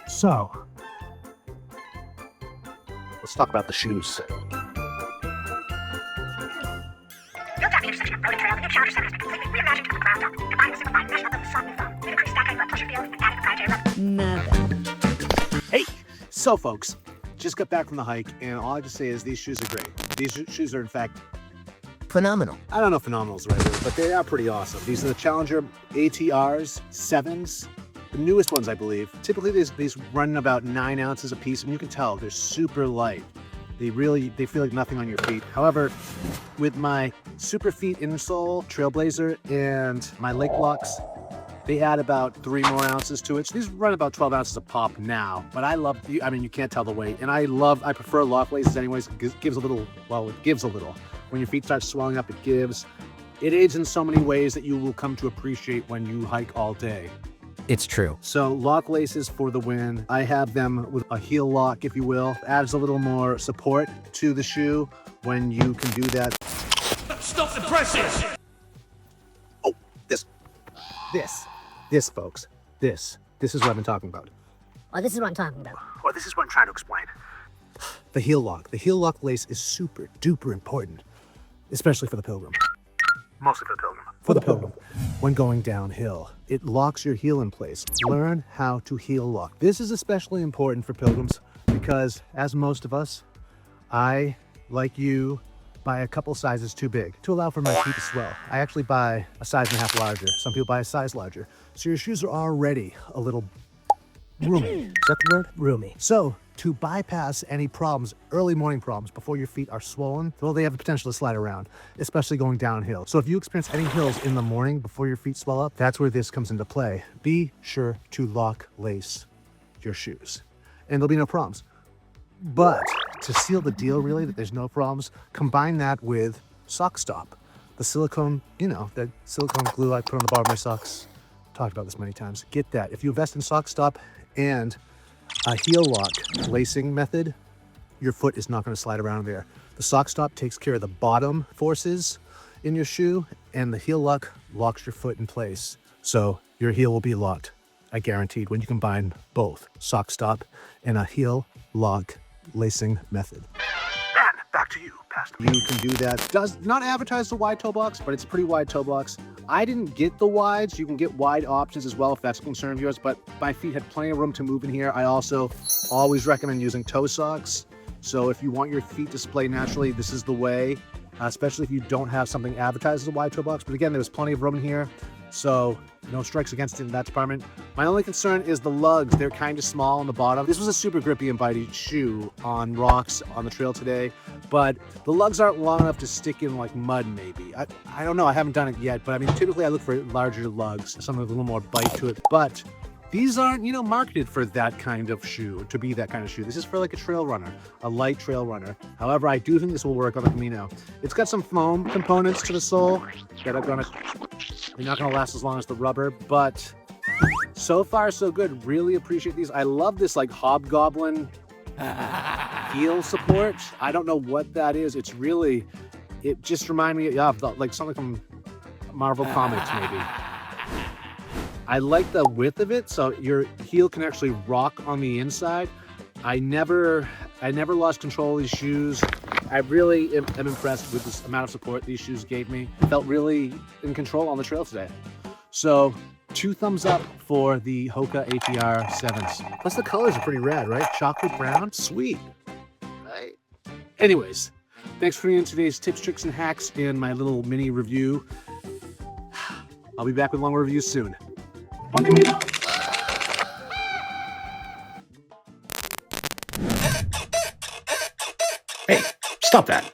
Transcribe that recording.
So, let's talk about the shoes. Hey, so folks, just got back from the hike, and all I have to say is these shoes are great. These shoes are, in fact, Phenomenal. I don't know if phenomenal is the right word, but they are pretty awesome. These are the Challenger ATRs, 7s. The newest ones, I believe. Typically, these run about 9 ounces a piece, and you can tell they're super light. They feel like nothing on your feet. However, with my Super Feet insole, Trailblazer, and my Lake Locks, they add about 3 more ounces to it. So these run about 12 ounces a pop now, but I love, I mean, you can't tell the weight. And I prefer lock laces anyways. It gives a little, well, it gives a little. When your feet start swelling up, it gives. It aids in so many ways that you will come to appreciate when you hike all day. It's true. So lock laces for the win. I have them with a heel lock, if you will. Adds a little more support to the shoe when you can do that. Stop the presses! Oh, this, folks. This is what I've been talking about. Oh, this is what I'm talking about. Or this is what I'm trying to explain. The heel lock. The heel lock lace is super duper important, especially for the pilgrim. Mostly for the pilgrim. For the pilgrim. When going downhill, it locks your heel in place. Learn how to heel lock. This is especially important for pilgrims because, as most of us, I, like you, buy a couple sizes too big to allow for my feet to swell. I actually buy a size and a half larger. Some people buy a size larger. So your shoes are already a little roomy. Is that the word? Roomy. So, to bypass any problems, early morning problems, before your feet are swollen, well, they have the potential to slide around, especially going downhill. So if you experience any hills in the morning before your feet swell up, that's where this comes into play. Be sure to lock lace your shoes, and there'll be no problems. But to seal the deal, really, that there's no problems, combine that with Sock Stop. The silicone, that silicone glue I put on the bottom of my socks. Talked about this many times. Get that. If you invest in Sock Stop and a heel lock lacing method, your foot is not going to slide around there. The Sock Stop takes care of the bottom forces in your shoe, and the heel lock locks your foot in place. So your heel will be locked, I guaranteed, when you combine both Sock Stop and a heel lock lacing method. And back to you, Pastor. You can do that. Does not advertise the wide toe box, but it's a pretty wide toe box. I didn't get the wides. You can get wide options as well if that's a concern of yours, but my feet had plenty of room to move in here. I also always recommend using toe socks. So if you want your feet to display naturally, this is the way, especially if you don't have something advertised as a wide toe box. But again, there was plenty of room in here, so no strikes against it in that department. My only concern is the lugs. They're kind of small on the bottom. This was a super grippy and bitey shoe on rocks on the trail today, but the lugs aren't long enough to stick in like mud maybe. I don't know, I haven't done it yet, but I mean, typically I look for larger lugs, something with a little more bite to it, but these aren't, marketed for that kind of shoe, to be that kind of shoe. This is for like a trail runner, a light trail runner. However, I do think this will work on the Camino. It's got some foam components to the sole that are not gonna last as long as the rubber, but so far so good. Really appreciate these. I love this like hobgoblin heel support. I don't know what that is. It just reminds me of like something from Marvel Comics maybe. I like the width of it, so your heel can actually rock on the inside. I never lost control of these shoes. I really am impressed with this amount of support these shoes gave me. I felt really in control on the trail today. So 2 thumbs up for the Hoka ATR 7s. Plus the colors are pretty rad, right? Chocolate brown, sweet, right? Anyways, thanks for tuning in today's tips, tricks, and hacks in my little mini review. I'll be back with longer reviews soon. Hey, stop that.